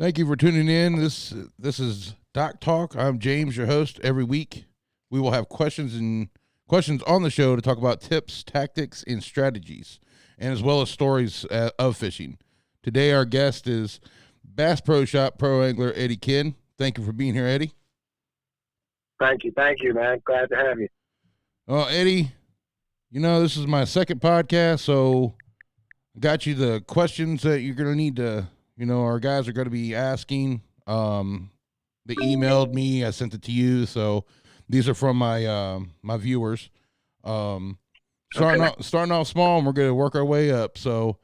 Thank you for tuning in. This is Doc Talk. I'm James, your host. Every week, we will have questions on the show to talk about tips, tactics, and strategies, and as well as stories of fishing. Today, our guest is Bass Pro Shop Pro Angler Eddie Kidd. Thank you for being here, Eddie. Thank you, man. Glad to have you. Well, Eddie, this is my second podcast, so I got you the questions that you're going to need to, our guys are going to be asking. They emailed me, I sent it to you, so these are from my my viewers. Starting off small, and we're going to work our way up. So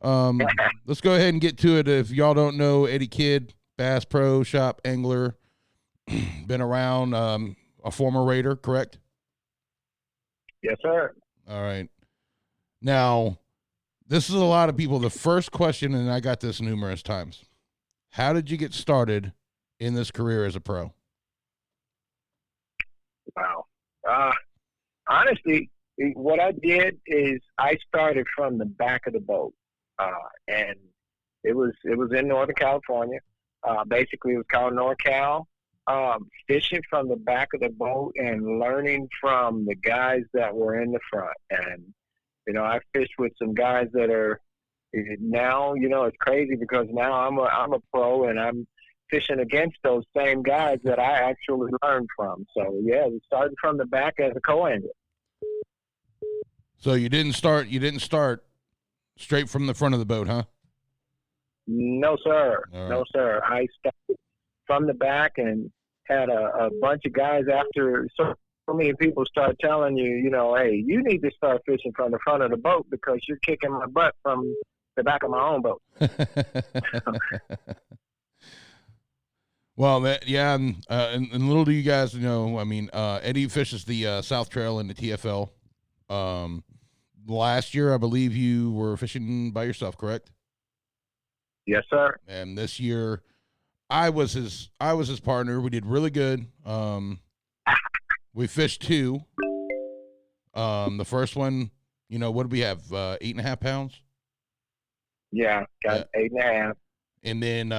let's go ahead and get to it. If y'all don't know, Eddie Kidd, Bass Pro Shop Angler, been around, a former Raider, correct? Yes, sir. All right. Now, this is a lot of people. The first question, and I got this numerous times. How did you get started in this career as a pro? Wow. Honestly, what I did is I started from the back of the boat, and it was in Northern California. Basically, it was called NorCal. Fishing from the back of the boat and learning from the guys that were in the front. And I fished with some guys that are now, it's crazy because now I'm a pro and I'm fishing against those same guys that I actually learned from. So yeah, we started from the back as a co-angler. So you didn't start straight from the front of the boat, huh? No, sir. Right. No, sir. I started from the back and had a bunch of guys after so many people start telling you, hey, you need to start fishing from the front of the boat because you're kicking my butt from the back of my own boat. Well, and little do you guys know, Eddie fishes the South Trail in the TFL. Last year, I believe you were fishing by yourself, correct? Yes, sir. And this year, I was his partner. We did really good. We fished two. The first one, what did we have? 8.5 pounds. Yeah, got 8.5. And then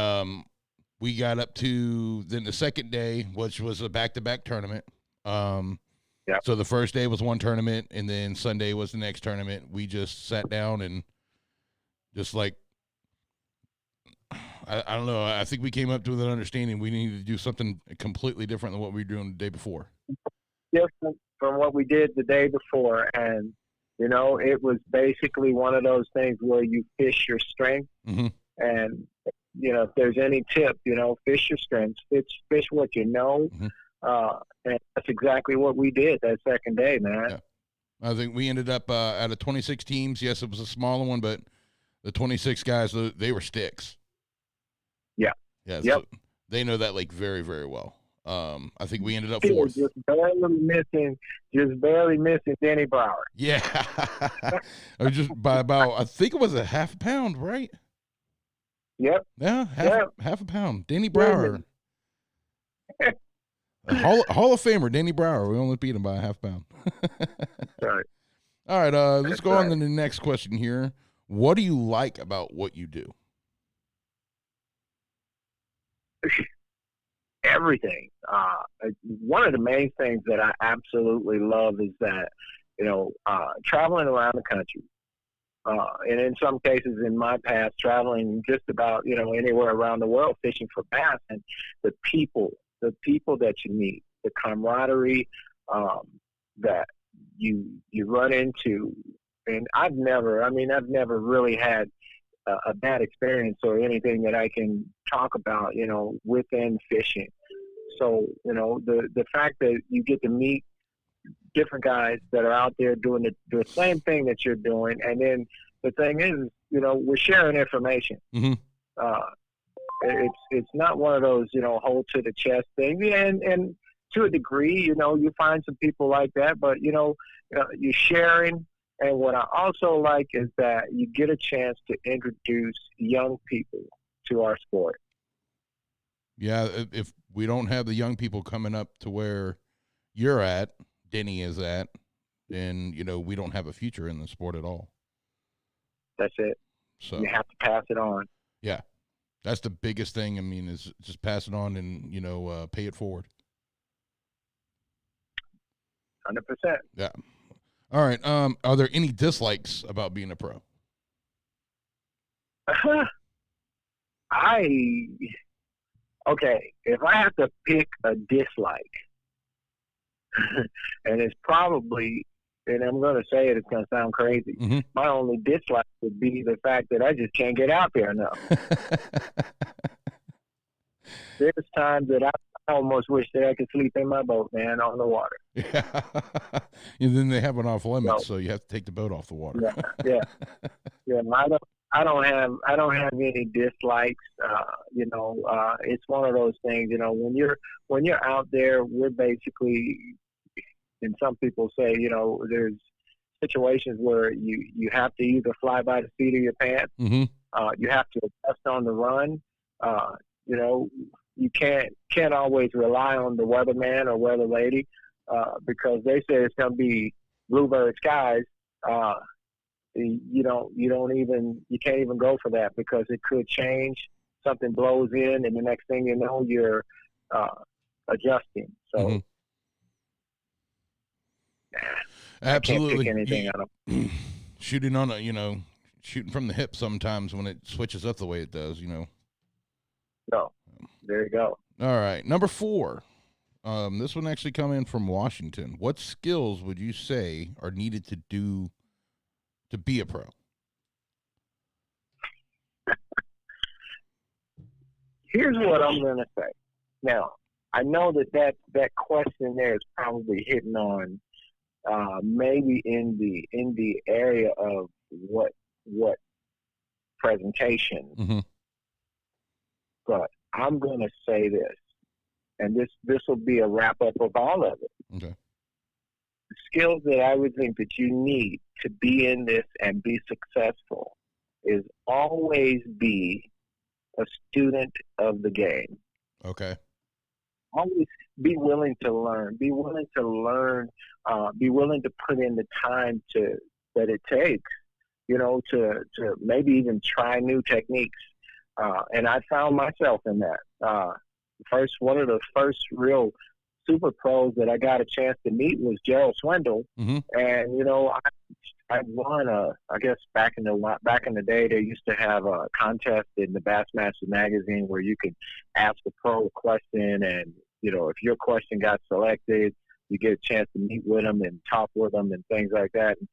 we got up to the second day, which was a back-to-back tournament. So the first day was one tournament, and then Sunday was the next tournament. We just sat down and just like, I don't know. I think we came up to an understanding we needed to do something completely different than what we were doing the day before. Different from what we did the day before. And, it was basically one of those things where you fish your strength. Mm-hmm. And, if there's any tip, fish your strengths, fish what you know. Mm-hmm. And that's exactly what we did that second day, man. Yeah. I think we ended up out of 26 teams. Yes, it was a smaller one, but the 26 guys, they were sticks. Yeah. Yeah. Yep. So they know that lake very, very well. I think we ended up fourth. Just barely missing Danny Brower. Yeah. Just by about, I think it was a half a pound, right? Yep. Yeah, half a pound. Danny Brower. Hall of Famer, Danny Brower. We only beat him by a half pound. Right. All right, let's go on to the next question here. What do you like about what you do? Everything. One of the main things that I absolutely love is that, traveling around the country, and in some cases in my past, traveling just about, anywhere around the world fishing for bass, and the people that you meet, the camaraderie that you run into. And I've never really had a bad experience or anything that I can talk about, within fishing. So, the fact that you get to meet different guys that are out there doing the same thing that you're doing. And then the thing is, we're sharing information. Mm-hmm. It's not one of those, hold to the chest things. And to a degree, you find some people like that, but, you're sharing. And what I also like is that you get a chance to introduce young people to our sport. Yeah, if we don't have the young people coming up to where you're at, Denny is at, then, we don't have a future in the sport at all. That's it. So you have to pass it on. Yeah. That's the biggest thing. I mean, is just pass it on and, pay it forward. 100%. Yeah. All right. Are there any dislikes about being a pro? Okay, if I have to pick a dislike, and it's probably, and I'm going to say it, it's going to sound crazy. Mm-hmm. My only dislike would be the fact that I just can't get out there enough. There's times that I almost wish that I could sleep in my boat, man, on the water. Yeah. And then they have it off limits, so you have to take the boat off the water. Yeah. I don't have any dislikes. It's one of those things. When you're out there, we're basically, and some people say, there's situations where you have to either fly by the seat of your pants. Mm-hmm. You have to adjust on the run. You can't always rely on the weatherman or weather lady because they say it's going to be bluebird skies. You can't even go for that because it could change. Something blows in, and the next thing you know, you're adjusting. So, absolutely, I can't pick anything out of shooting from the hip sometimes when it switches up the way it does. So, there you go. All right, number 4. This one actually come in from Washington. What skills would you say are needed to be a pro? Here's what I'm going to say. Now, I know that question there is probably hitting on maybe in the area of what presentation. Mm-hmm. But I'm going to say this, and this will be a wrap up of all of it. Okay. The skills that I would think that you need to be in this and be successful is always be a student of the game. Okay. Always be willing to learn. Be willing to learn. Be willing to put in the time that it takes, to maybe even try new techniques. And I found myself in that. One of the first real super pros that I got a chance to meet was Gerald Swindle. Mm-hmm. And I won I guess back in the day they used to have a contest in the Bassmaster magazine where you could ask a pro a question, and if your question got selected, you get a chance to meet with them and talk with them and things like that. And,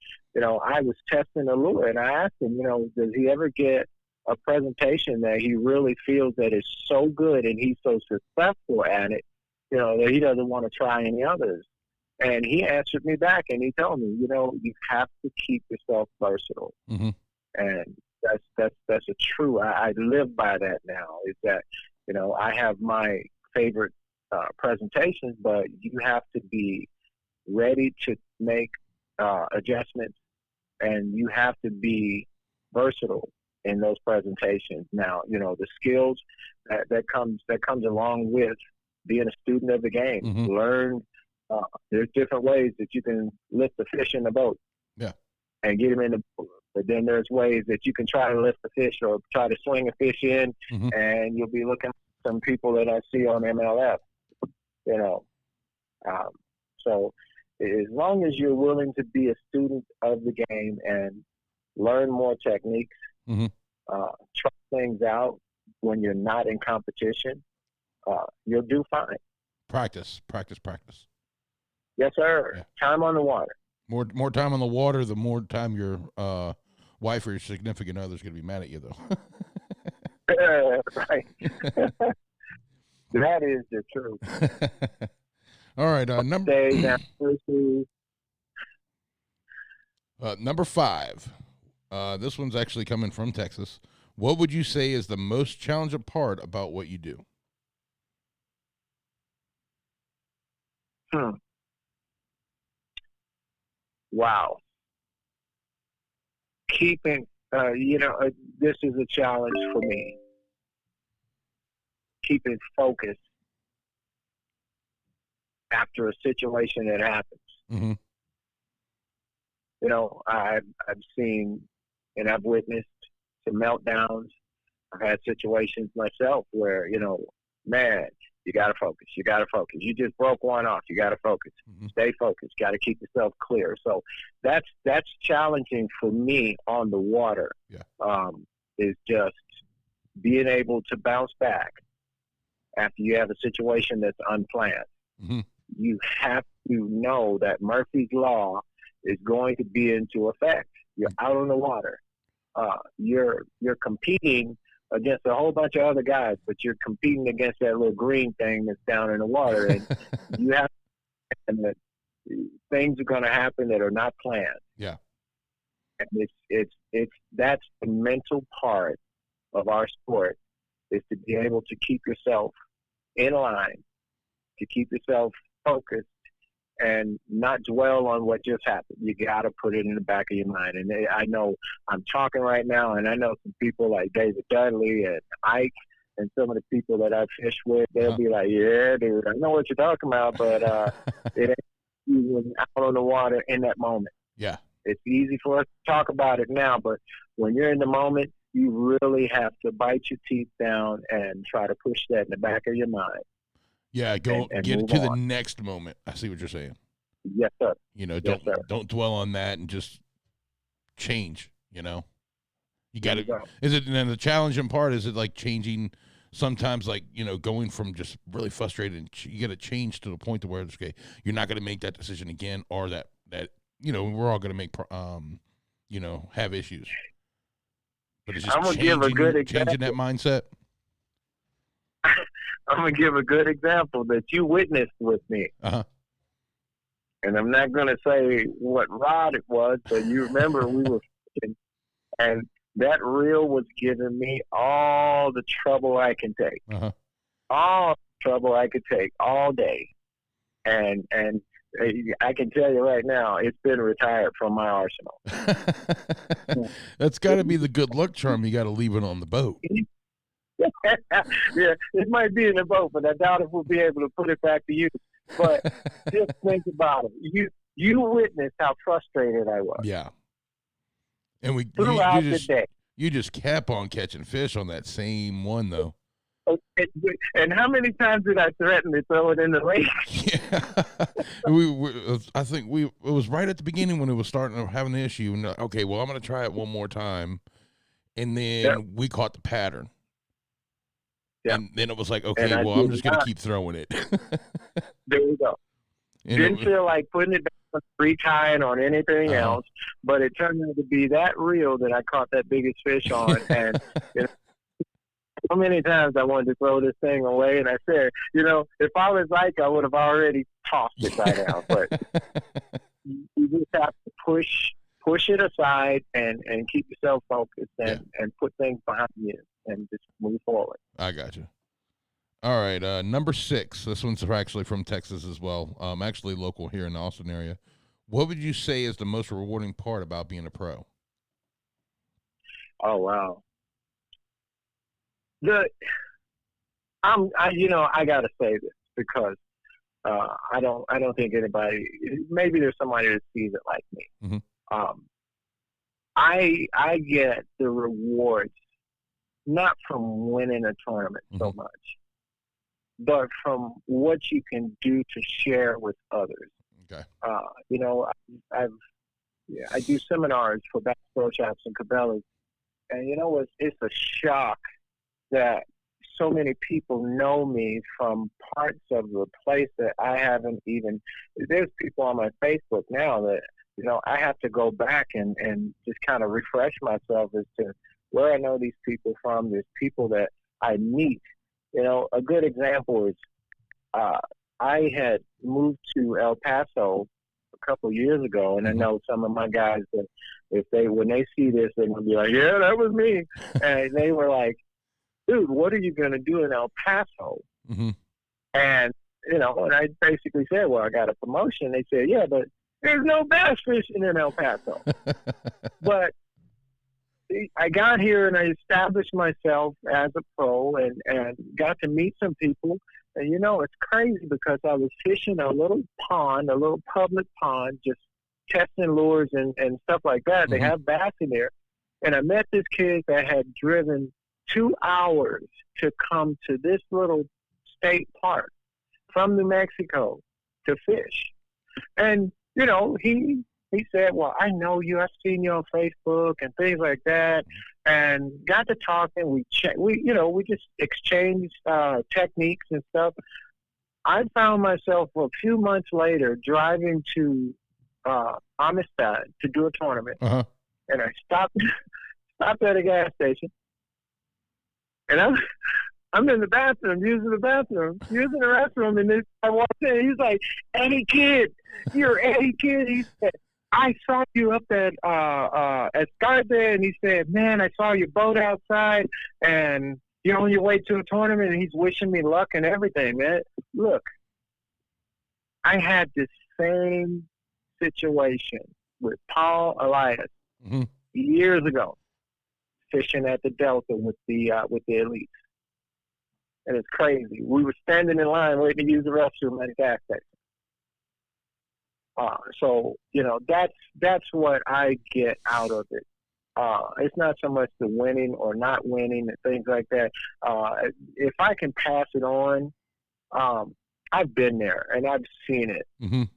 I was testing the lure, and I asked him, does he ever get a presentation that he really feels that is so good and he's so successful at it, that he doesn't want to try any others. And he answered me back, and he told me, you have to keep yourself versatile. Mm-hmm. And that's a true. I live by that now. Is that I have my favorite presentations, but you have to be ready to make adjustments, and you have to be versatile in those presentations. Now, the skills that comes along with being a student of the game. Mm-hmm. Learn. There's different ways that you can lift the fish in the boat. Yeah. And get them in the boat. But then there's ways that you can try to lift the fish or try to swing a fish in, mm-hmm. and you'll be looking at some people that I see on MLF. So as long as you're willing to be a student of the game and learn more techniques, mm-hmm. Try things out when you're not in competition, you'll do fine. Practice. Yes, sir. Yeah. Time on the water. More time on the water, the more time your wife or your significant other is going to be mad at you, though. Right. That is the truth. All right. Number 5. This one's actually coming from Texas. What would you say is the most challenging part about what you do? Wow. Keeping, this is a challenge for me. Keeping focus after a situation that happens. Mm-hmm. I've seen and I've witnessed some meltdowns, I've had situations myself where, man, you got to focus. You got to focus. You just broke one off. You got to focus. Stay focused. Got to keep yourself clear. So that's challenging for me on the water. Yeah. Is just being able to bounce back after you have a situation that's unplanned. Mm-hmm. You have to know that Murphy's Law is going to be into effect. You're out on the water. You're competing against a whole bunch of other guys, but you're competing against that little green thing that's down in the water, and you have and that things are going to happen that are not planned. Yeah, and it's that's the mental part of our sport, is to be able to keep yourself in line, to keep yourself focused, and not dwell on what just happened. You got to put it in the back of your mind. And I know I'm talking right now, and I know some people like David Dudley and Ike and some of the people that I fish with, they'll be like, yeah, dude, I know what you're talking about, but it ain't even out on the water in that moment. Yeah. It's easy for us to talk about it now, but when you're in the moment, you really have to bite your teeth down and try to push that in the back of your mind. Yeah, get it to the next moment. I see what you're saying. Yes, sir. Don't dwell on that and just change. You got to. Is it? And the challenging part is it like changing? Sometimes, like going from just really frustrated, and you got to change to the point to where it's okay. You're not going to make that decision again, or that we're all going to make have issues. But it's just changing that mindset. I'm going to give a good example that you witnessed with me. Uh-huh. And I'm not going to say what rod it was, but you remember we were fishing, and that reel was giving me all the trouble I can take. Uh-huh. All the trouble I could take all day. And I can tell you right now, it's been retired from my arsenal. That's got to be the good luck charm. You got to leave it on the boat. Yeah, it might be in the boat, but I doubt if we'll be able to put it back to use. But just think about it. You witnessed how frustrated I was. Yeah. And throughout the day. You just kept on catching fish on that same one, though. And how many times did I threaten to throw it in the lake? Yeah. I think it was right at the beginning when it was starting to have an issue. And okay, well, I'm going to try it one more time. And then we caught the pattern. Yeah. And then it was like, okay, well, I'm just going to keep throwing it. There we go. Didn't feel like putting it down, retying on anything else, but it turned out to be that reel that I caught that biggest fish on. And so many times I wanted to throw this thing away, and I said, if I was like, I would have already tossed it by now. But you just have to push it aside and keep yourself focused and put things behind you and just move forward. I got you. All right, number 6. This one's actually from Texas as well. Actually local here in the Austin area. What would you say is the most rewarding part about being a pro? Oh wow. I gotta say this because I don't think anybody. Maybe there's somebody that sees it like me. Mm-hmm. I get the rewards not from winning a tournament so much, but from what you can do to share with others. Okay. I do seminars for bass pro shops and Cabelas, and it's a shock that so many people know me from parts of the place that I haven't even. There's people on my Facebook now that I have to go back and just kind of refresh myself as to where I know these people from. There's people that I meet. A good example is I had moved to El Paso a couple years ago, and I know some of my guys that when they see this, they're gonna be like, "Yeah, that was me," and they were like, "Dude, what are you gonna do in El Paso?" Mm-hmm. And and I basically said, "Well, I got a promotion." They said, "Yeah, but there's no bass fishing in El Paso." But I got here and I established myself as a pro and got to meet some people. And, it's crazy because I was fishing a little public pond, just testing lures and stuff like that. They have bass in there. And I met this kid that had driven 2 hours to come to this little state park from New Mexico to fish. And, you know, he said, well, I know you. I've seen you on Facebook and things like that. And got to talking. We just exchanged techniques and stuff. I found myself a few months later driving to Amistad to do a tournament. Uh-huh. And I stopped at a gas station. And I'm in the bathroom, using the restroom, and this I walked in. He's like, Eddie Kid, you're Eddie Kid. He said, I saw you up at Scarlet, and he said, man, I saw your boat outside, and you're on your way to a tournament, and he's wishing me luck and everything, man. Look, I had this same situation with Paul Elias years ago, fishing at the Delta with the elites. And it's crazy. We were standing in line waiting to use the restroom at a gas station. So, you know, that's what I get out of it. It's not so much the winning or not winning and things like that. If I can pass it on, I've been there and I've seen it.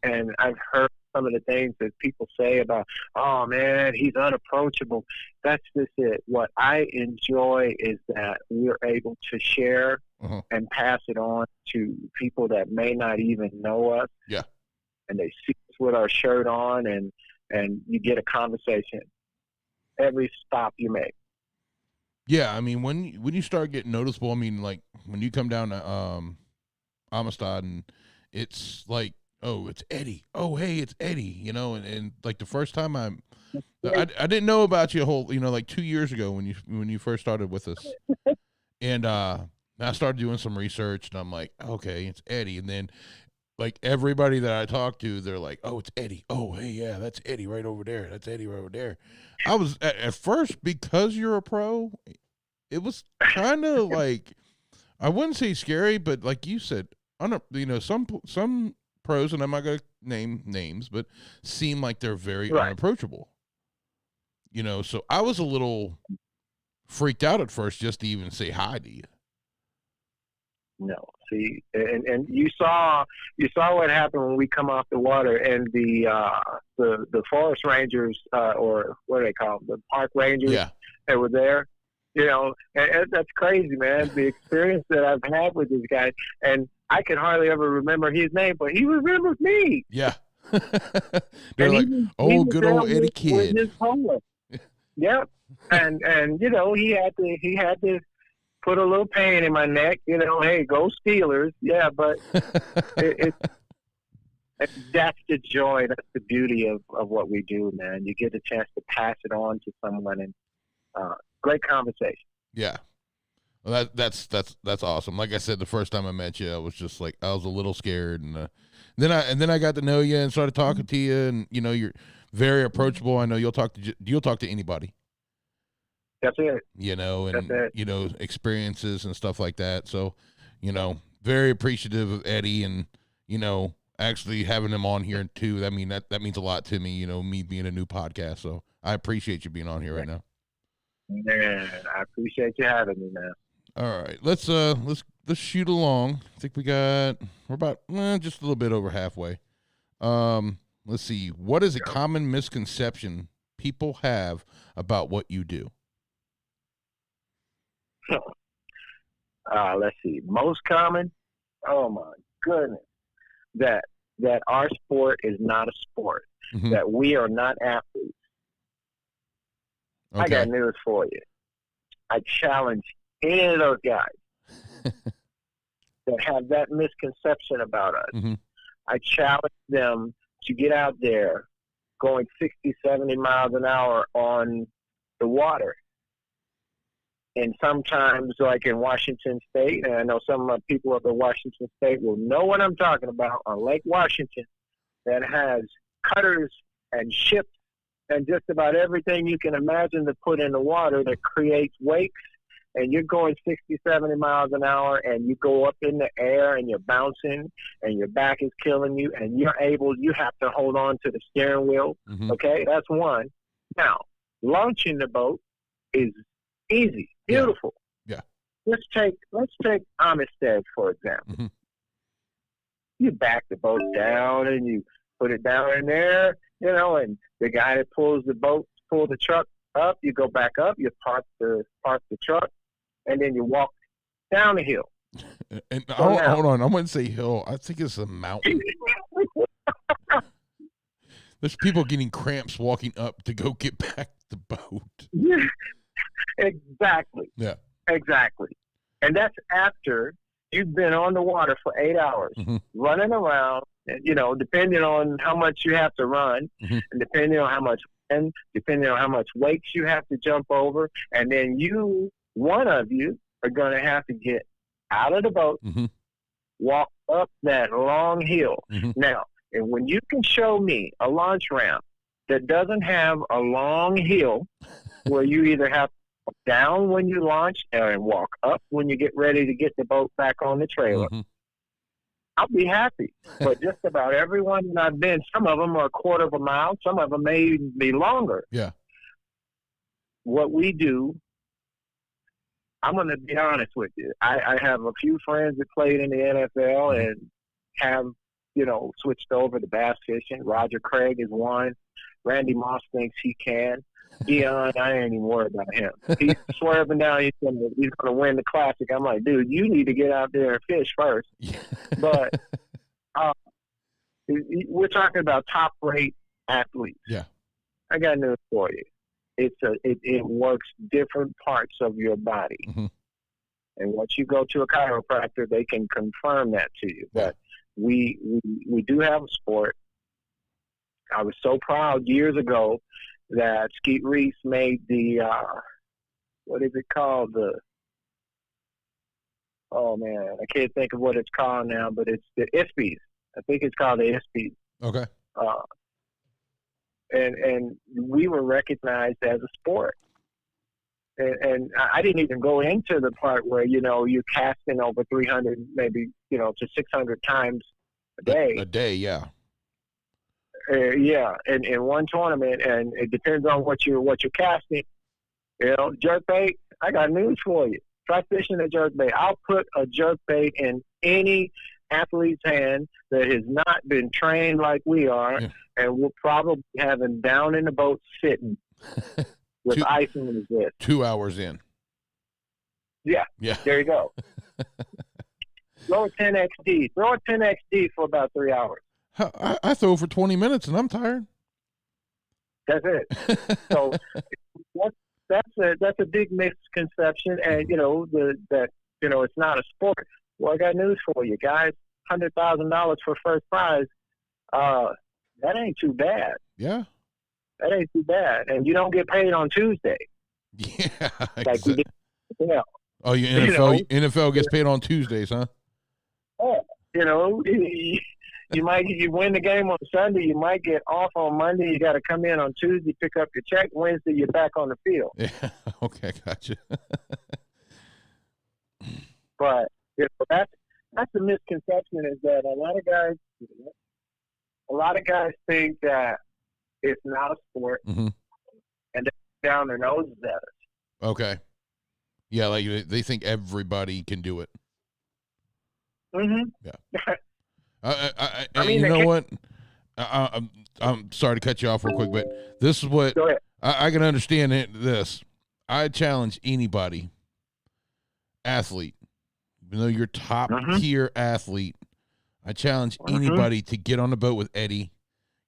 And I've heard some of the things that people say about, oh man, he's unapproachable. That's just it. What I enjoy is that we're able to share and pass it on to people that may not even know us. Yeah. And they see us with our shirt on, and you get a conversation every stop you make. Yeah, I mean, when you start getting noticeable, I mean, like when you come down to Amistad and it's like, oh, it's Eddie. Oh, hey, it's Eddie. You know, and like the first time I didn't know about you like 2 years ago when you first started with us, and I started doing some research and I'm like, okay, it's Eddie, and then like everybody that I talk to, they're like, oh, it's Eddie. Oh, hey, yeah, that's Eddie right over there. That's Eddie right over there. I was at first, because you're a pro, it was kind of like, I wouldn't say scary, but like you said, some pros, and I'm not going to name names, but seem like they're very unapproachable. You know, so I was a little freaked out at first just to even say hi to you. No, see, and you saw what happened when we come off the water, and the forest rangers, or what do they call them, the park rangers that were there. You know, and that's crazy, man. The experience that I've had with this guy, and I can hardly ever remember his name, but he remembers me. Yeah. They're like, oh, good old Eddie Kid. Yep. And you know, he had to put a little pain in my neck, you know, hey, go Steelers. Yeah, but that's the joy, that's the beauty of what we do, man. You get a chance to pass it on to someone, and great conversation. Yeah. Well, that's awesome. Like I said, the first time I met you, I was just like, I was a little scared, and then I got to know you and started talking to you, and you know, you're very approachable. I know you'll talk to anybody. That's it. You know, and you know, experiences and stuff like that. So, you know, very appreciative of Eddie, and you know, actually having him on here too. I mean, that means a lot to me. You know, me being a new podcast. So I appreciate you being on here right now. Man, I appreciate you having me, man. All right, let's shoot along. I think we're about just a little bit over halfway. Let's see. What is a common misconception people have about what you do? Let's see. Most common. Oh my goodness, that our sport is not a sport. That we are not athletes. Okay. I got news for you. I challenge any of those guys that have that misconception about us. I challenge them to get out there going 60, 70 miles an hour on the water. And sometimes, like in Washington State, and I know some people up in Washington State will know what I'm talking about, on Lake Washington, that has cutters and ships and just about everything you can imagine to put in the water that creates wakes. And you're going 60, 70 miles an hour, and you go up in the air, and you're bouncing, and your back is killing you, and you have to hold on to the steering wheel. Okay, that's one. Now, launching the boat is easy, beautiful. let's take Amistad, for example. Mm-hmm. You back the boat down and you put it down in there, and the guy that pull the truck up, you go back up, you park the truck, and then you walk down the hill. And hold on, I wouldn't say hill. I think it's a mountain. There's people getting cramps walking up to go get back the boat. Exactly. Yeah. Exactly. And that's after you've been on the water for 8 hours, mm-hmm. running around, depending on how much you have to run, mm-hmm. and depending on how much wind, depending on how much wakes you have to jump over, and then one of you are going to have to get out of the boat, mm-hmm. walk up that long hill. Mm-hmm. Now, and when you can show me a launch ramp that doesn't have a long hill where you either have to walk down when you launch and walk up when you get ready to get the boat back on the trailer, mm-hmm. I'll be happy. But just about everyone that I've been, some of them are a quarter of a mile, some of them may even be longer. Yeah. What we do, I'm going to be honest with you. I have a few friends that played in the NFL mm-hmm. and have, switched over to bass fishing. Roger Craig is one. Randy Moss thinks he can. Dion, I ain't even worried about him. He's swerving down. He's going to win the Classic. I'm like, dude, you need to get out there and fish first. But we're talking about top-rate athletes. Yeah. I got news for you. It works different parts of your body. Mm-hmm. And once you go to a chiropractor, they can confirm that to you. But we do have a sport. I was so proud years ago that Skeet Reese made the, what is it called? Oh, man, I can't think of what it's called now, but it's the ISPES. I think it's called the ISPES. Okay. And we were recognized as a sport. And I didn't even go into the part where, you're casting over 300, maybe, to 600 times a day. A day, yeah. Yeah, in one tournament, and it depends on what you're casting. Jerkbait, I got news for you. Try fishing a jerkbait. I'll put a jerkbait in any athlete's hand that has not been trained like we are, and we'll probably have him down in the boat sitting with ice in his wrist. 2 hours in. Yeah. There you go. Throw a 10XD. Throw a 10XD for about 3 hours. I throw for 20 minutes and I'm tired. That's it. So that's a big misconception, and it's not a sport. Well, I got news for you guys. $100,000 for first prize. That ain't too bad. Yeah. That ain't too bad, and you don't get paid on Tuesday. Yeah. Like we did. Yeah. Oh, NFL gets paid on Tuesdays, huh? Oh, you win the game on Sunday. You might get off on Monday. You got to come in on Tuesday, pick up your check. Wednesday, you're back on the field. Yeah. Okay, gotcha. But that's the misconception, is that a lot of guys think that it's not a sport, mm-hmm. and they down their noses at us. Okay. Yeah, like they think everybody can do it. Mm-hmm. Yeah. I mean, you know what? I'm sorry to cut you off real quick, but this is what I can understand. This, I challenge anybody, athlete, even though you're top tier athlete, I challenge anybody to get on the boat with Eddie,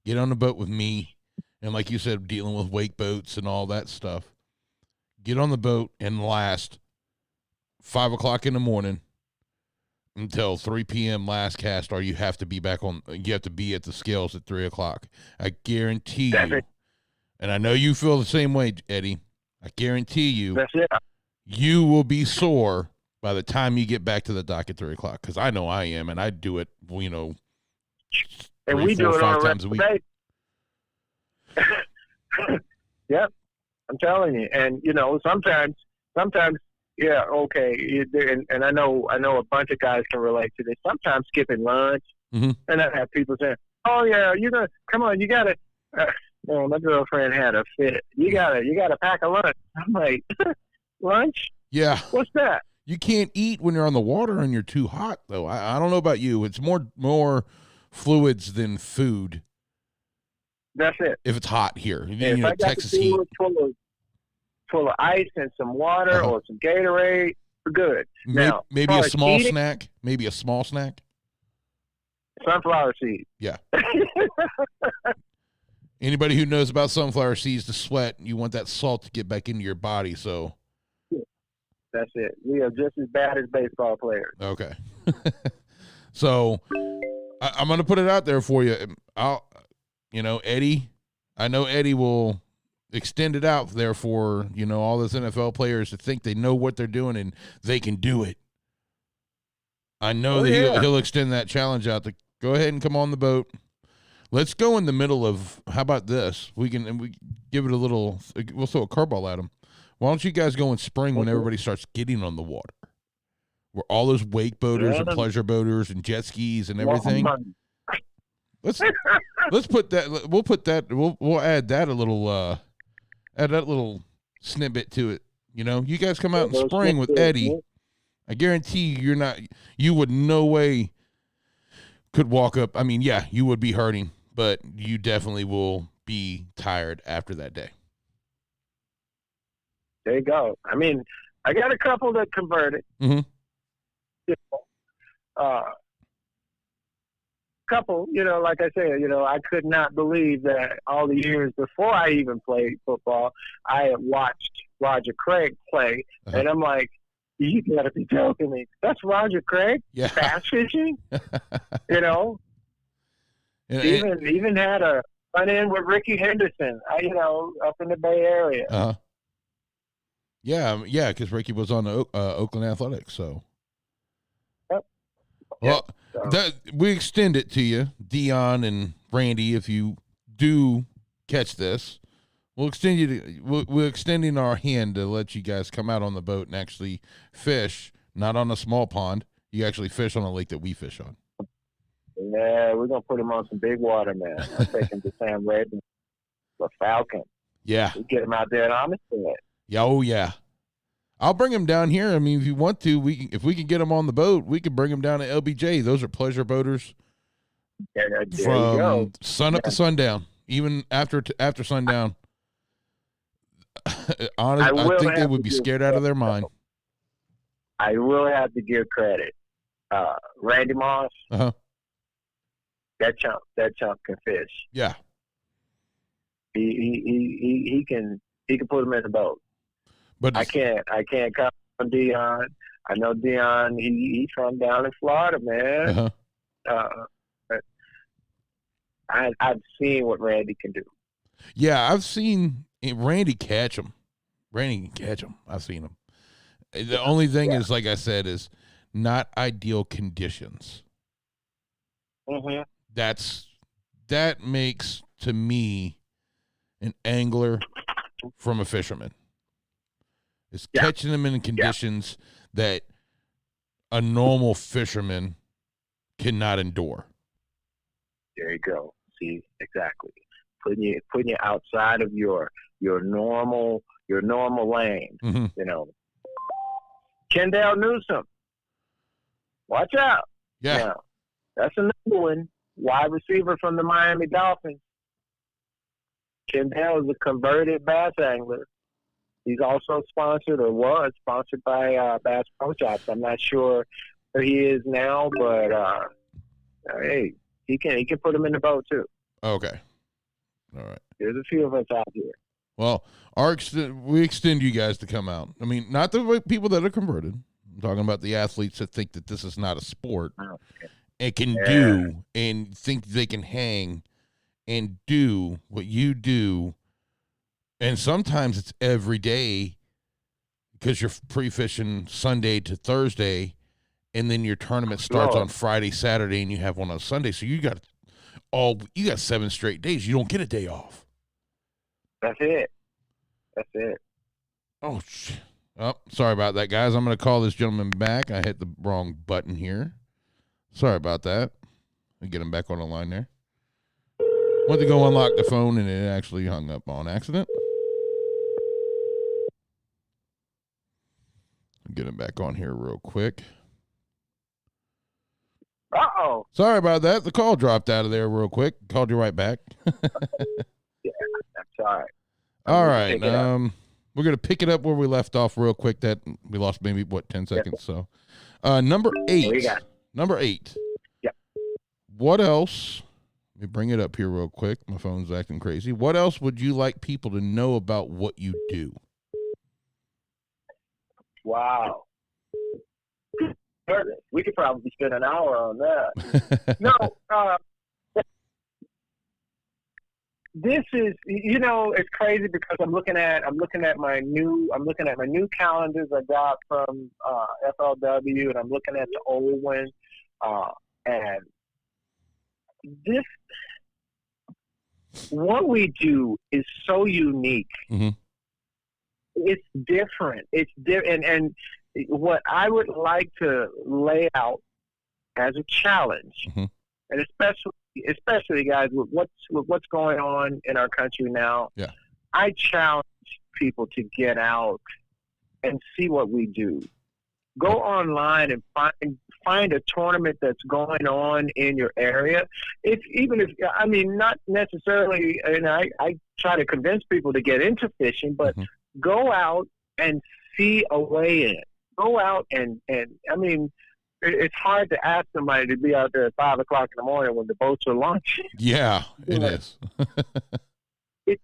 get on the boat with me, and like you said, dealing with wake boats and all that stuff. Get on the boat and last 5 o'clock in the morning until 3 p.m. last cast, or you have to be you have to be at the scales at 3 o'clock. I guarantee you, and I know you feel the same way, Eddie, I guarantee you, you will be sore by the time you get back to the dock at 3 o'clock, because I know I am, and I do it, and 3, we 4, do it 5 times a week. Yep, I'm telling you. And, sometimes, yeah, okay. And I know a bunch of guys can relate to this. Sometimes skipping lunch, and I have people saying, "Oh yeah, come on, you gotta." My girlfriend had a fit. You gotta pack a lunch. I'm like, lunch? Yeah. What's that? You can't eat when you're on the water and you're too hot, though. I don't know about you. It's more fluids than food. That's it. If it's hot here, If I got Texas the heat. full of ice and some water or some Gatorade, we're good. Now, maybe a small snack. Maybe a small snack. Sunflower seeds. Yeah. Anybody who knows about sunflower seeds to sweat, you want that salt to get back into your body. So that's it. We are just as bad as baseball players. Okay. So I'm going to put it out there for you. Eddie, I know Eddie will extend it out there for, all those NFL players to think they know what they're doing and they can do it. I know he'll extend that challenge out to go ahead and come on the boat. Let's go in the middle of, how about this? We give it a little, we'll throw a curveball at them. Why don't you guys go in spring when everybody starts getting on the water? Where all those wake boaters and pleasure boaters and jet skis and everything. Let's put that, we'll add that a little, add that little snippet to it. You guys come out in spring with Eddie. I guarantee you would no way could walk up. I mean, yeah, you would be hurting, but you definitely will be tired after that day. There you go. I mean, I got a couple that converted. Mm-hmm. Couple, like I said, I could not believe that all the years before I even played football, I had watched Roger Craig play, and I'm like, you got to be joking me. That's Roger Craig? Yeah. Bass fishing? Even had a run-in with Ricky Henderson, up in the Bay Area. Uh-huh. Yeah, because Ricky was on the Oakland Athletics, so. Yep. Well, we extend it to you, Dion and Randy, if you do catch this. We're extending our hand to let you guys come out on the boat and actually fish, not on a small pond. You actually fish on a lake that we fish on. Yeah, we're going to put him on some big water, man. I'm taking the Sam Redden, the Falcon. Yeah. We get him out there in Armistead. Yeah, oh, yeah. I'll bring him down here. I mean, if you want to, if we can get him on the boat, we can bring him down to LBJ. Those are pleasure boaters from sun up to sundown, even after sundown. Honestly, I think they would be scared out of their mind. I will have to give credit. Randy Moss, that chump can fish. Yeah, he can put him in the boat. But I can't count on Dion. I know Dion. He's from down in Florida, man. I've seen what Randy can do. Yeah, I've seen Randy catch him. Randy can catch him. I've seen him. The only thing is, like I said, is not ideal conditions. Mm-hmm. That makes, to me, an angler from a fisherman. It's catching them in conditions that a normal fisherman cannot endure. There you go. See, exactly. Putting you outside of your normal lane. Mm-hmm. Kendall Newsome. Watch out. Yeah. Now, that's another one. Wide receiver from the Miami Dolphins. Kendall is a converted bass angler. He's also sponsored or was sponsored by Bass Pro Shops. I'm not sure where he is now, but hey, he can put him in the boat too. Okay. All right. There's a few of us out here. Well, we extend you guys to come out. I mean, not the people that are converted. I'm talking about the athletes that think that this is not a sport and can do and think they can hang and do what you do. And sometimes it's every day because you're pre-fishing Sunday to Thursday, and then your tournament starts on Friday, Saturday, and you have one on Sunday. So you got 7 straight days. You don't get a day off. That's it. Oh, shit. Oh, sorry about that, guys. I'm going to call this gentleman back. I hit the wrong button here. Sorry about that. I'll get him back on the line there. Went to go unlock the phone, and it actually hung up on accident. get him back on here real quick. Uh-oh. Sorry about that. The call dropped out of there real quick. Called you right back. Yeah, that's all right. All right. We're going to pick it up where we left off real quick. That we lost maybe, 10 seconds. So number 8. Number 8. Yeah. What else? Let me bring it up here real quick. My phone's acting crazy. What else would you like people to know about what you do? Wow. We could probably spend an hour on that. No, this is, it's crazy because I'm looking at my new calendars I got from FLW, and I'm looking at the old one, and this, what we do is so unique. Mm-hmm. It's different. It's different, and what I would like to lay out as a challenge, mm-hmm. and especially guys with what's going on in our country now. Yeah. I challenge people to get out and see what we do. Go online and find a tournament that's going on in your area. Not necessarily, and I try to convince people to get into fishing, but mm-hmm. go out and see a weigh-in. Go out and it's hard to ask somebody to be out there at 5 o'clock in the morning when the boats are launching. Yeah, it is. It's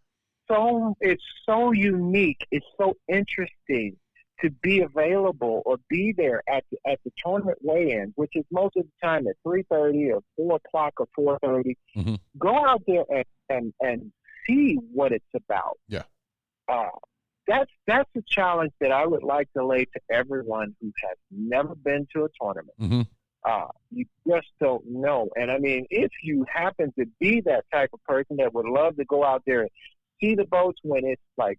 so unique. It's so interesting to be available or be there at the tournament weigh-in, which is most of the time at 3:30 or 4 o'clock or 4:30. Mm-hmm. Go out there and see what it's about. Yeah. That's a challenge that I would like to lay to everyone who has never been to a tournament. Mm-hmm. You just don't know. And if you happen to be that type of person that would love to go out there and see the boats when it's like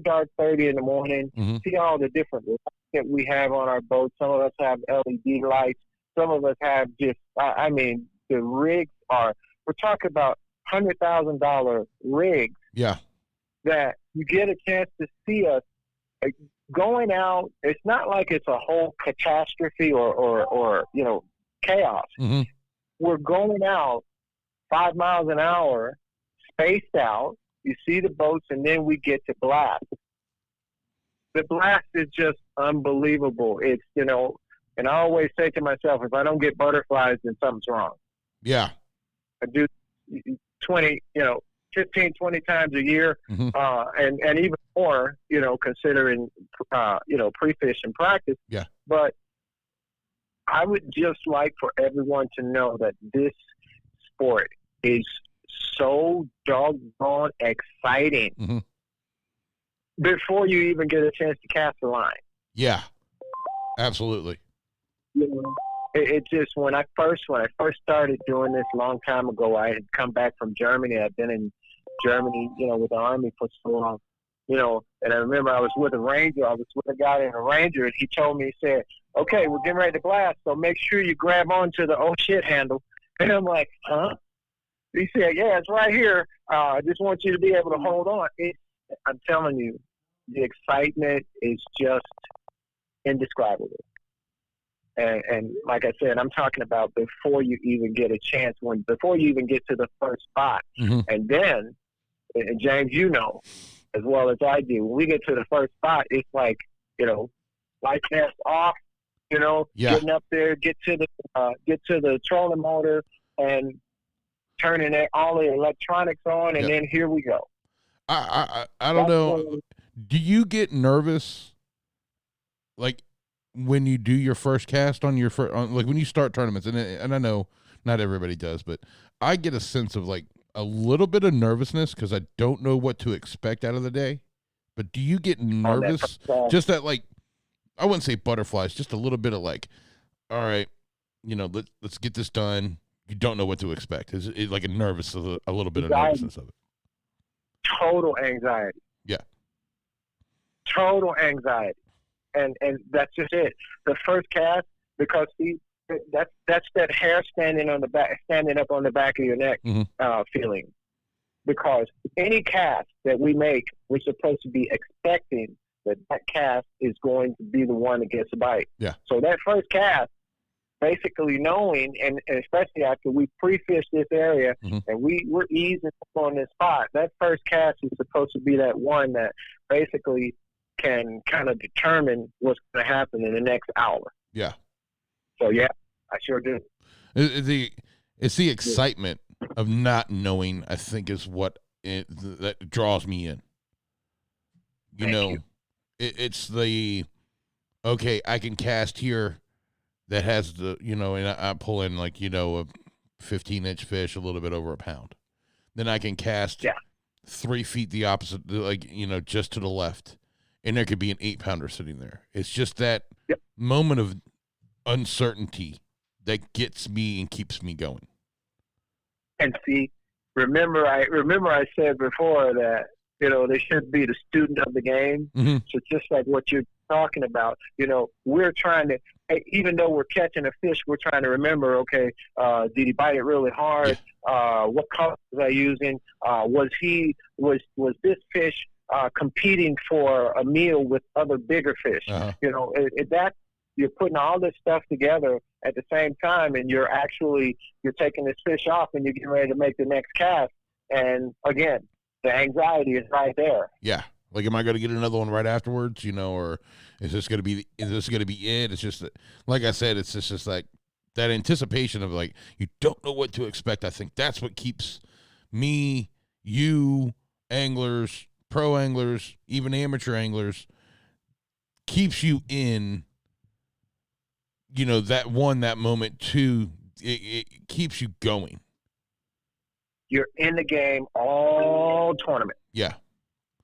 dark 30 in the morning, mm-hmm. see all the different lights that we have on our boats. Some of us have LED lights. Some of us have just, the rigs we're talking about $100,000 rigs. Yeah. That you get a chance to see us going out. It's not like it's a whole catastrophe or chaos. Mm-hmm. We're going out 5 miles an hour, spaced out. You see the boats, and then we get to blast. The blast is just unbelievable. It's, and I always say to myself, if I don't get butterflies, then something's wrong. Yeah. I do 15, 20 times a year, mm-hmm. and even more, considering, pre-fish and practice. Yeah. But I would just like for everyone to know that this sport is so doggone exciting mm-hmm. before you even get a chance to cast a line. Yeah, absolutely. It just, when I first started doing this a long time ago, I had come back from Germany. I'd been in Germany, with the Army for so long, and I remember I was with a Ranger. I was with a guy in a Ranger, and he told me, he said, okay, we're getting ready to blast, so make sure you grab onto the oh shit handle. And I'm like, huh? He said, yeah, it's right here. I just want you to be able to hold on. I'm telling you, the excitement is just indescribable. And like I said, I'm talking about before you even get a chance, before you even get to the first spot. Mm-hmm. And then, and James, as well as I do, when we get to the first spot, it's like, light cast off, yeah. getting up there, get to the trolling motor and turning all the electronics on, and then here we go. I don't know. Do you get nervous, like, when you do your first cast on your first, like when you start tournaments, and I know not everybody does, but I get a sense of like a little bit of nervousness because I don't know what to expect out of the day. But do you get nervous? Just that, like, I wouldn't say butterflies, just a little bit of like, all right, let's get this done. You don't know what to expect. Is it like a little bit of nervousness of it? Total anxiety. Yeah. Total anxiety. And that's just it. The first cast, because that's that hair standing up on the back of your neck, mm-hmm. Feeling. Because any cast that we make, we're supposed to be expecting that cast is going to be the one that gets a bite. Yeah. So that first cast, basically knowing, and especially after we pre-fished this area mm-hmm. and we're easing up on this spot, that first cast is supposed to be that one that basically can kind of determine what's going to happen in the next hour. Yeah. So, yeah, I sure do. It's the excitement of not knowing, I think, is what that draws me in. You know, it's the, okay, I can cast here that has the, you know, and I pull in like, you know, a 15-inch fish, a little bit over a pound. Then I can cast 3 feet the opposite, like, you know, just to the left. And there could be an 8-pounder sitting there. It's just that moment of uncertainty that gets me and keeps me going. And see, remember I said before that, you know, they should be the student of the game. Mm-hmm. So just like what you're talking about, you know, we're trying to, even though we're catching a fish, we're trying to remember, okay, did he bite it really hard? What color was I using? Was this fish competing for a meal with other bigger fish? Uh-huh. You know, that you're putting all this stuff together at the same time, and you're taking this fish off and you're getting ready to make the next cast. And again, the anxiety is right there. Yeah. Like, am I going to get another one right afterwards, you know, or is this going to be it? It's just, like I said, it's just like that anticipation of, like, you don't know what to expect. I think that's what keeps me, you, anglers, pro anglers, even amateur anglers, keeps you in, you know, that moment. Two, it keeps you going. You're in the game all tournament. Yeah.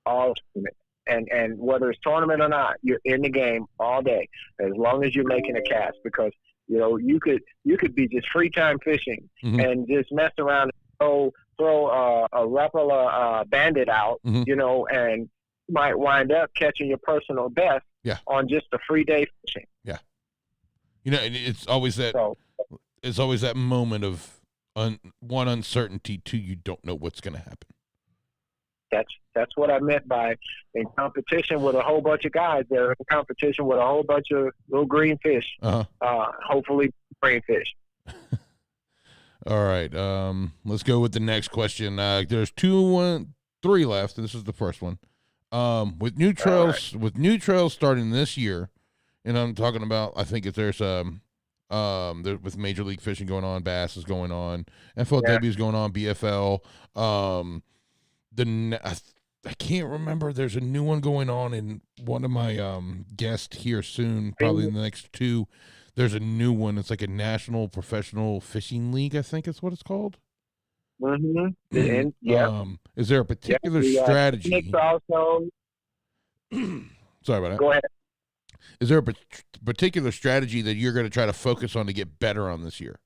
All tournament. And whether it's tournament or not, you're in the game all day, as long as you're making a cast, because, you know, you could be just free time fishing mm-hmm. and just mess around and throw a Rapala bandit out, mm-hmm. you know, and you might wind up catching your personal best on just a free day fishing. Yeah. You know, it's always that moment of one, uncertainty, two, you don't know what's going to happen. That's what I meant by in competition with a whole bunch of guys. They're in competition with a whole bunch of little green fish. Uh-huh. Hopefully green fish. All right. Let's go with the next question. There's 3 left, and this is the first one. With new trails starting this year, and I'm talking about, I think if there's with Major League Fishing going on, Bass is going on, FLW is going on, BFL. I can't remember. There's a new one going on, in one of my guests here soon, probably in the next 2. There's a new one. It's like a National Professional Fishing League, I think is what it's called. Mm-hmm. Yeah. Is there a particular strategy? Also... Sorry about that. Go ahead. Is there a particular strategy that you're going to try to focus on to get better on this year?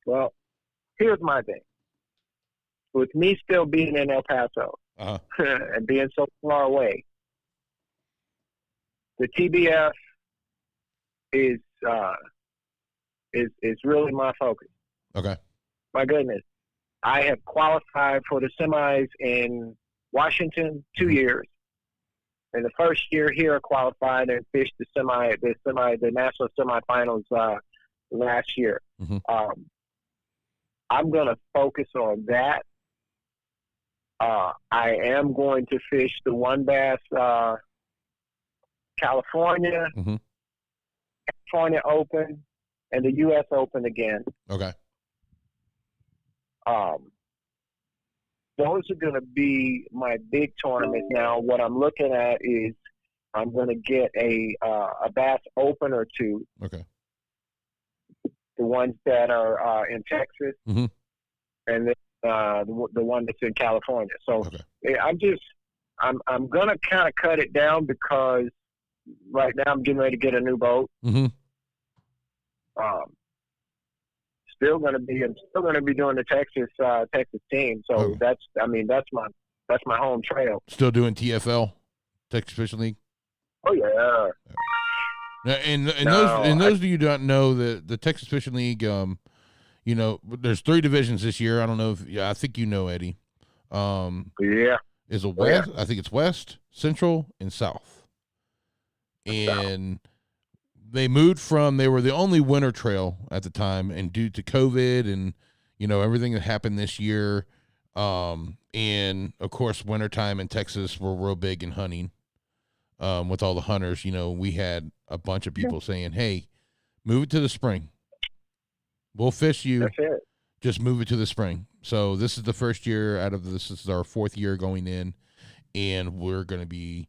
Well, here's my thing. With me still being in El Paso and being so far away, the TBF is really my focus. Okay. My goodness, I have qualified for the semis in Washington 2 years. And the first year here, I qualified and fished the national semifinals last year. Mm-hmm. I'm going to focus on that. I am going to fish the One Bass California, mm-hmm. California Open, and the U.S. Open again. Okay. Those are going to be my big tournaments. Now, what I'm looking at is I'm going to get a Bass Open or 2. Okay. The ones that are in Texas, mm-hmm. and then the one that's in California. So I'm going to kind of cut it down, because right now I'm getting ready to get a new boat. Mm-hmm. I'm still going to be doing the Texas team. So that's my home trail. Still doing TFL, Texas Fishing League. Oh yeah. Now, and those of you who don't know, the Texas Fishing League, there's 3 divisions this year. I don't know I think you know, Eddie. Yeah. is a west. I think it's west, central, and south. And they moved from, they were the only winter trail at the time, and due to COVID and, you know, everything that happened this year, and of course, wintertime in Texas, we're real big in hunting. With all the hunters, you know, we had a bunch of people saying, hey, move it to the spring. We'll fish you. That's it. Just move it to the spring. So this is the first year out of this. This is our 4th year going in, and we're going to be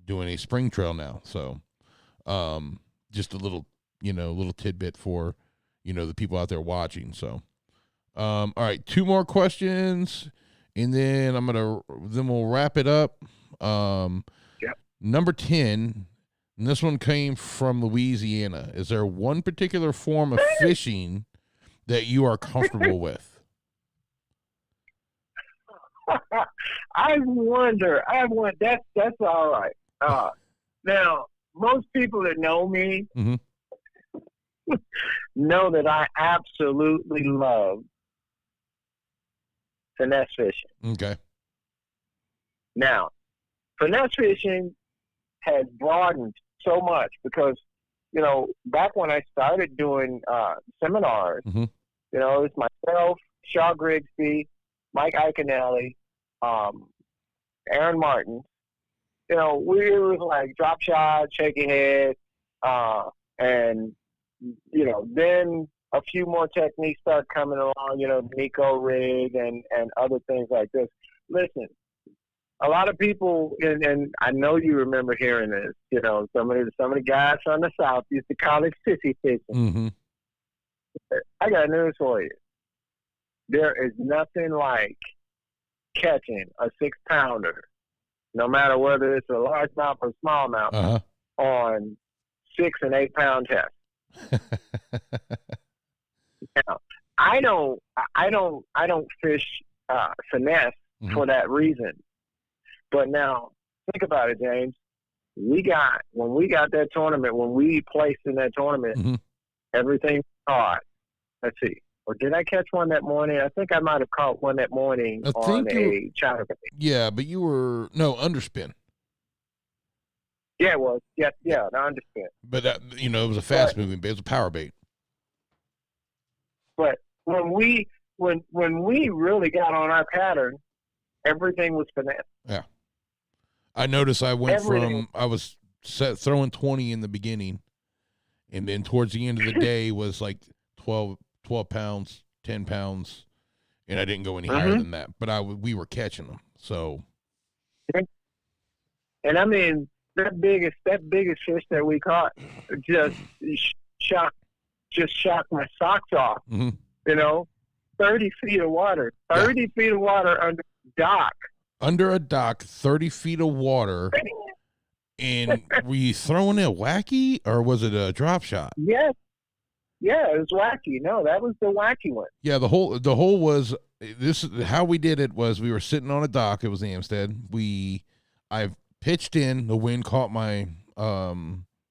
doing a spring trail now. So, just a little, you know, little tidbit for, you know, the people out there watching. So, all right, 2 more questions, and then we'll wrap it up. Number 10, and this one came from Louisiana. Is there one particular form of fishing that you are comfortable with? I wonder. That's all right. Now, most people that know me know that I absolutely love finesse fishing. Okay. Now, finesse fishing has broadened so much because, you know, back when I started doing seminars, you know, it was myself, Shaw Grigsby, Mike Iaconelli, Aaron Martin. You know, we was like drop shot, shake your head, and, you know, then a few more techniques start coming along, you know, Nico rig and other things like this. Listen, a lot of people, and I know you remember hearing this, you know, some of the guys from the South used to call it sissy fishing. I got news for you. There is nothing like catching a 6-pounder, no matter whether it's a largemouth or smallmouth, on 6 and 8 pound test. Now, I don't fish finesse for that reason. But now, think about it, James. When we got that tournament, when we placed in that tournament, everything caught. Let's see. Or did I catch one that morning? I think I might have caught one that morning on a chatterbait. Yeah, but you were, underspin. Yeah, it was. Yeah, the underspin. But, you know, it was a fast-moving bait. It was a power bait. But when we really got on our pattern, everything was finesse. Yeah. I noticed I was throwing 20 in the beginning, and then towards the end of the day was like 12 pounds, 10 pounds, and I didn't go any higher than that. But we were catching them. So, and I mean that biggest fish that we caught just shocked my socks off. You know, 30 feet of water, 30 feet of water under dock. Under a dock, 30 feet of water, and were you throwing it wacky, or was it a drop shot? Yes. Yeah, it was wacky. No, that was the wacky one. Yeah, the whole was, this is how we did it was we were sitting on a dock. It was Amstead. I pitched in, the wind caught my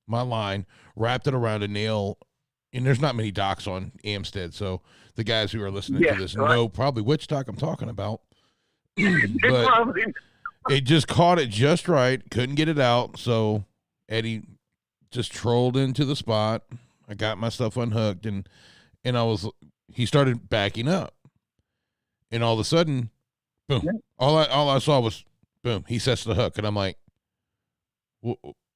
line, wrapped it around a nail, and there's not many docks on Amstead, so the guys who are listening to this know probably which dock I'm talking about. But it just caught it just right, couldn't get it out, so Eddie just trolled into the spot. I got my stuff unhooked, and he started backing up, and all of a sudden, boom! Yeah. All I saw was boom. He sets the hook, and I'm like,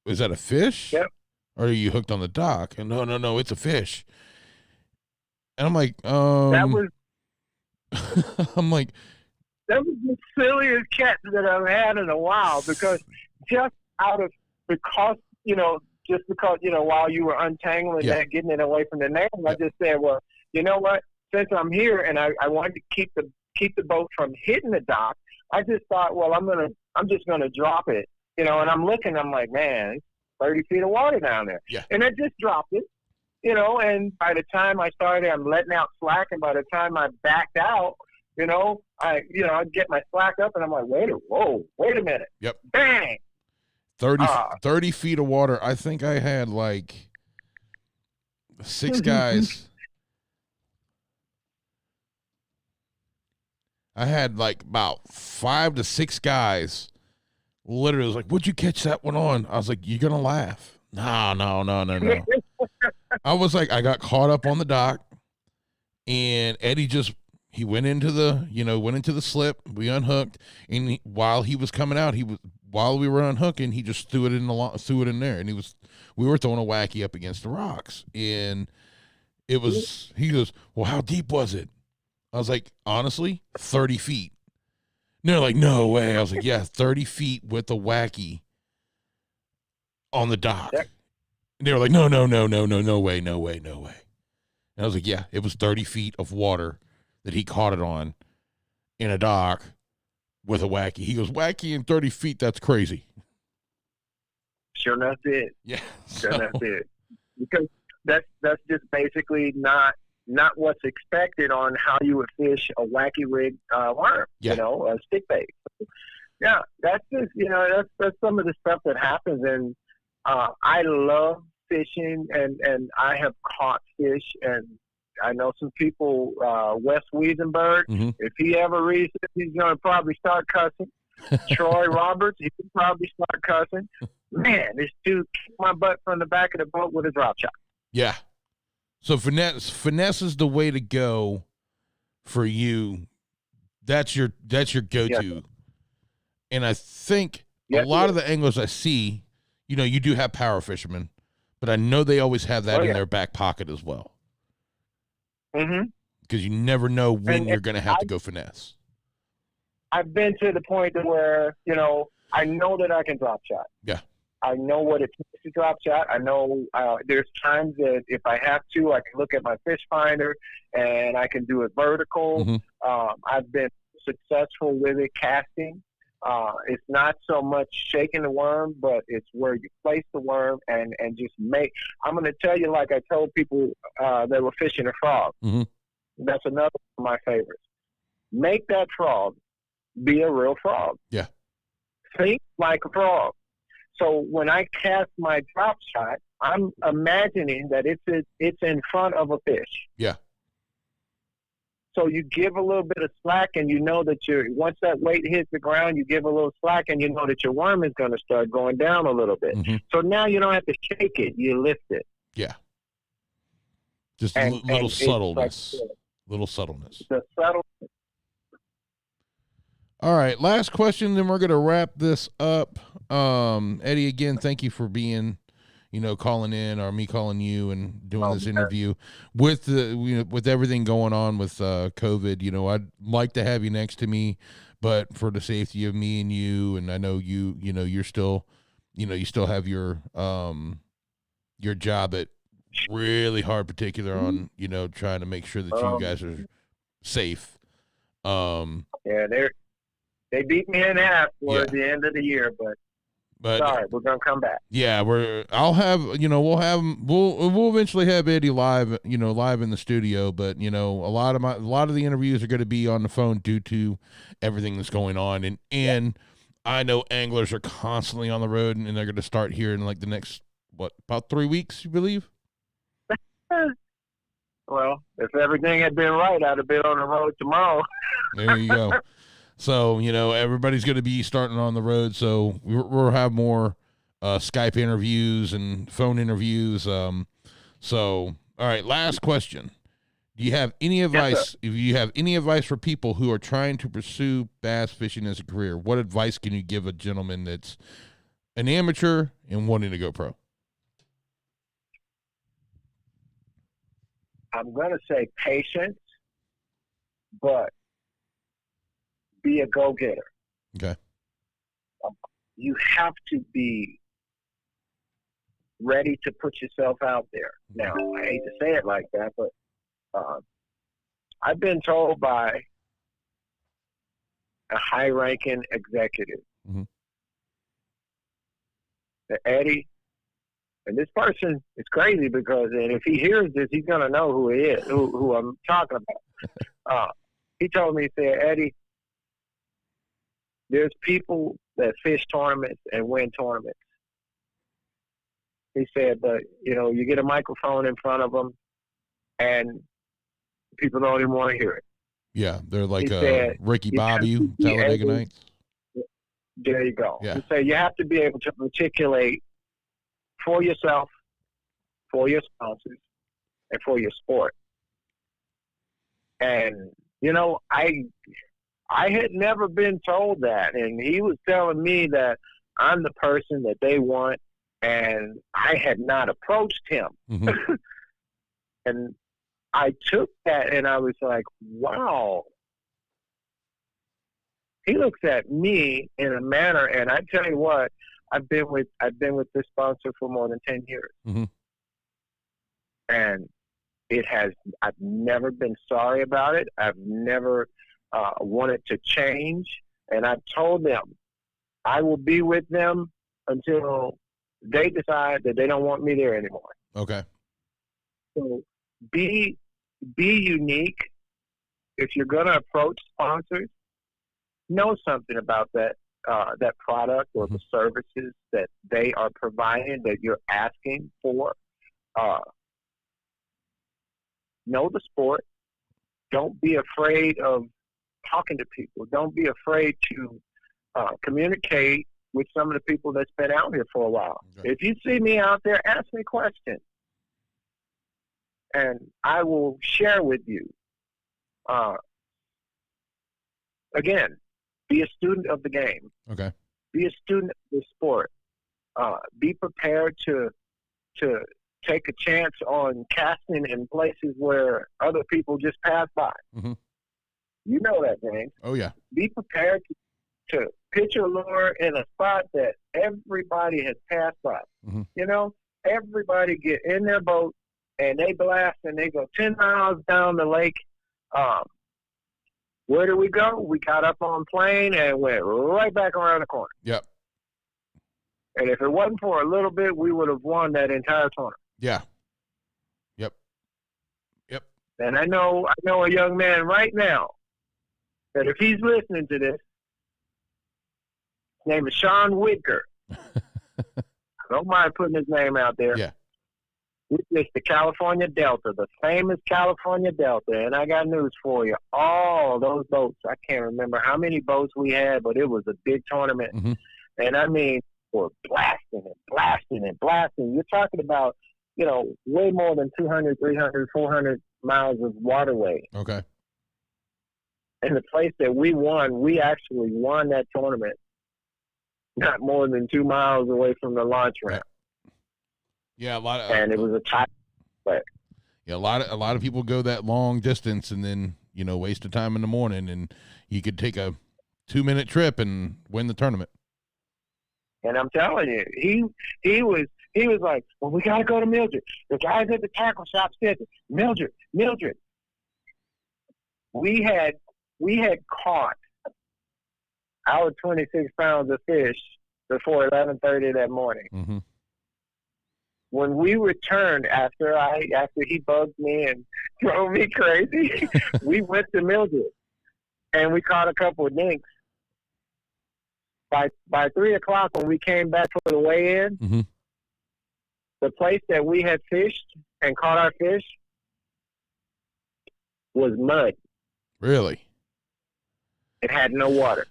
"Is that a fish? Yep. Or are you hooked on the dock?" And no, it's a fish. And I'm like, that was. I'm like, that was the silliest catch that I've had in a while, because just because while you were untangling that, getting it away from the nail, I just said, well, you know what? Since I'm here and I wanted to keep the boat from hitting the dock, I just thought, well, I'm just gonna drop it, you know. And I'm looking, I'm like, man, it's 30 feet of water down there, and I just dropped it, you know. And by the time I started, I'm letting out slack, and by the time I backed out, you know, I'd get my slack up, and I'm like, wait a minute. Yep. Bang. 30 feet of water. I think I had like 6 guys. I had like about 5 to 6 guys. Literally was like, "Would you catch that one on?" I was like, "You're gonna laugh." No. I was like, I got caught up on the dock, and Eddie he went into the slip. We unhooked, and while he was coming out, while we were unhooking, he just threw it in there, and we were throwing a wacky up against the rocks, and he goes, "Well, how deep was it?" I was like, "Honestly, 30 feet." And they're like, "No way." I was like, "Yeah, 30 feet with a wacky on the dock." Yep. And they were like, no way. And I was like, "Yeah, it was 30 feet of water that he caught it on in a dock with a wacky." He goes, "Wacky in 30 feet, that's crazy." Sure enough did. Yeah. Sure enough did. Because that's just basically not what's expected on how you would fish a wacky rig worm, Yeah. a stick bait. Yeah, that's just, that's some of the stuff that happens. And I love fishing, and I have caught fish. And I know some people, Wes Wiesenberg, Mm-hmm. if he ever reads it, he's going to probably start cussing. Troy Roberts, he could probably start cussing. Man, this dude kicked my butt from the back of the boat with a drop shot. Yeah. So finesse is the way to go for you. That's your go-to. Yes. And I think a lot of the anglers I see, you do have power fishermen, but I know they always have that in their back pocket as well. Mm-hmm. Because you never know when you're going to have to go finesse. I've been to the point where, I know that I can drop shot. Yeah. I know what it takes to drop shot. I know there's times that if I have to, I can look at my fish finder and I can do it vertical. Mm-hmm. I've been successful with it casting. It's not so much shaking the worm, but it's where you place the worm and just make. I'm going to tell you, like I told people that were fishing a frog. Mm-hmm. That's another one of my favorites. Make that frog be a real frog. Yeah. Think like a frog. So when I cast my drop shot, I'm imagining that it's in front of a fish. Yeah. So you give a little bit of slack, and you know that once that weight hits the ground, you give a little slack, and you know that your worm is going to start going down a little bit. Mm-hmm. So now you don't have to shake it; you lift it. Yeah. Just little subtleness. Little subtleness. The subtle. All right, last question, then we're going to wrap this up. Eddie, again, thank you for being, calling in, or me calling you and doing this interview with with everything going on with COVID. I'd like to have you next to me, but for the safety of me and you, and I know you're still, you still have your job at really hard particular on, trying to make sure that you guys are safe. Yeah, they beat me in half for the end of the year, but sorry, we're gonna come back. Yeah, we'll eventually have Eddie live in the studio, but a lot of the interviews are going to be on the phone due to everything that's going on, and I know anglers are constantly on the road, and they're going to start here in like the next about 3 weeks, you believe? Well, if everything had been right, I'd have been on the road tomorrow. There you go. So, everybody's going to be starting on the road. So we'll have more Skype interviews and phone interviews. All right, last question. Do you have any advice? If you have any advice for people who are trying to pursue bass fishing as a career, what advice can you give a gentleman that's an amateur and wanting to go pro? I'm going to say patience, but be a go-getter. Okay. You have to be ready to put yourself out there. Now, I hate to say it like that, but I've been told by a high-ranking executive that Eddie, and this person is crazy because, and if he hears this, he's going to know who he is, who I'm talking about. He told me, he said, Eddie, there's people that fish tournaments and win tournaments. He said, but, you get a microphone in front of them and people don't even want to hear it. Yeah, they're like He said, Ricky you Bobby, have to be Talladega able- Nights. There you go. Yeah. So you have to be able to articulate for yourself, for your sponsors, and for your sport. And, you know, I had never been told that. And he was telling me that I'm the person that they want, and I had not approached him. Mm-hmm. And I took that and I was like, wow. He looks at me in a manner, and I tell you what, I've been with this sponsor for more than 10 years. Mm-hmm. And I've never been sorry about it. I've never wanted to change. And I've told them I will be with them until they decide that they don't want me there anymore. Okay. So be unique. If you're going to approach sponsors, know something about that product or the services that they are providing, that you're asking for. Know the sport. Don't be afraid of talking to people. Don't be afraid to communicate with some of the people that's been out here for a while. Okay. If you see me out there, ask me questions, and I will share with you. Again, be a student of the game. Okay. Be a student of the sport. Be prepared to take a chance on casting in places where other people just pass by. Mm-hmm. You know that, James. Oh, yeah. Be prepared to pitch a lure in a spot that everybody has passed by. Mm-hmm. You know, everybody get in their boat and they blast and they go 10 miles down the lake. Where did we go? We got up on plane and went right back around the corner. Yep. And if it wasn't for a little bit, we would have won that entire tournament. Yeah. Yep. And I know a young man right now that if he's listening to this, his name is Sean Whitaker. I don't mind putting his name out there. Yeah. It's the California Delta, the famous California Delta. And I got news for you. All those boats, I can't remember how many boats we had, but it was a big tournament. Mm-hmm. And I mean, we're blasting and blasting and blasting. You're talking about, you know, way more than 200, 300, 400 miles of waterway. Okay. And the place that we won, we actually won that tournament not more than 2 miles away from the launch ramp. Yeah, a lot of, and it was a tight play. Yeah, a lot of people go that long distance and then, you know, waste of time in the morning, and you could take a 2-minute trip and win the tournament. And I'm telling you, he was like, well, we got to go to Mildred. The guys at the tackle shop said, Mildred. We had caught our 26 pounds of fish before 11:30 that morning. Mm-hmm. When we returned after he bugged me and drove me crazy, we went to Mildred and we caught a couple of dinks. By 3 o'clock when we came back for the weigh-in, mm-hmm. the place that we had fished and caught our fish was mud. Really? It had no water.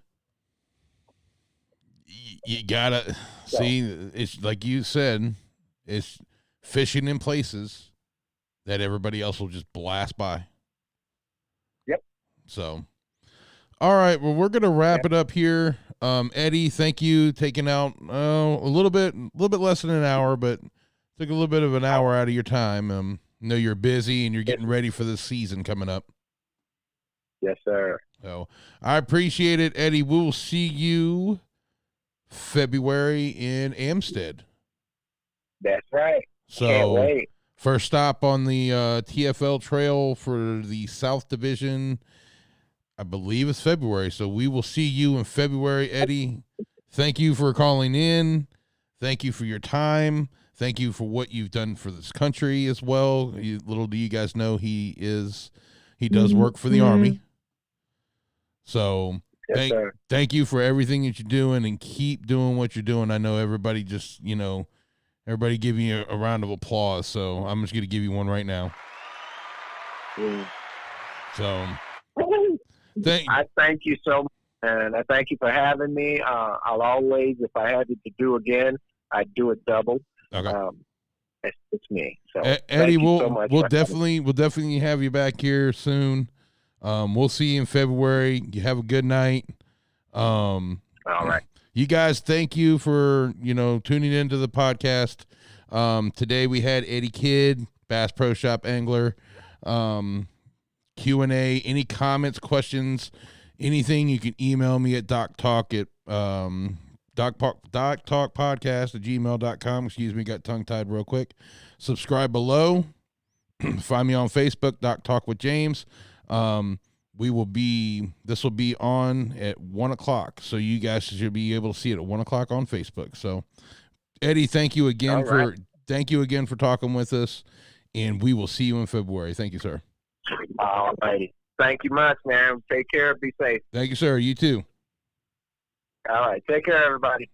You gotta see. It's like you said. It's fishing in places that everybody else will just blast by. Yep. So, all right. Well, we're gonna wrap it up here. Eddie, thank you taking out a little bit less than an hour, but took a little bit of an hour out of your time. I know you're busy and you're getting ready for the season coming up. Yes, sir. So I appreciate it, Eddie. We'll see you February in Amstead. That's right. So can't wait. First stop on the TFL trail for the South Division, I believe it's February. So we will see you in February, Eddie. Thank you for calling in. Thank you for your time. Thank you for what you've done for this country as well. Little do you guys know he does work for the Army. So Yes, sir. thank you for everything that you're doing, and keep doing what you're doing. I know everybody just, everybody give you a round of applause. So I'm just going to give you one right now. Mm. So, Woo-hoo. I thank you so much, and I thank you for having me. I'll always, if I had it to do again, I'd do it double. Okay. It's me. So Eddie, thank you so much. we'll definitely have you back here soon. We'll see you in February. You have a good night. All right. You guys, thank you for, tuning into the podcast. Today we had Eddie Kidd, Bass Pro Shop Angler. Q&A, any comments, questions, anything, you can email me at doctalkpodcast@gmail.com. Excuse me, got tongue-tied real quick. Subscribe below. Find me on Facebook, Doc Talk with James. This will be on at 1 o'clock, so you guys should be able to see it at 1 o'clock on Facebook. So, Eddie, thank you again for talking with us, and we will see you in February. Thank you, sir. All right. Thank you much, man. Take care. Be safe. Thank you, sir. You too. All right. Take care, everybody.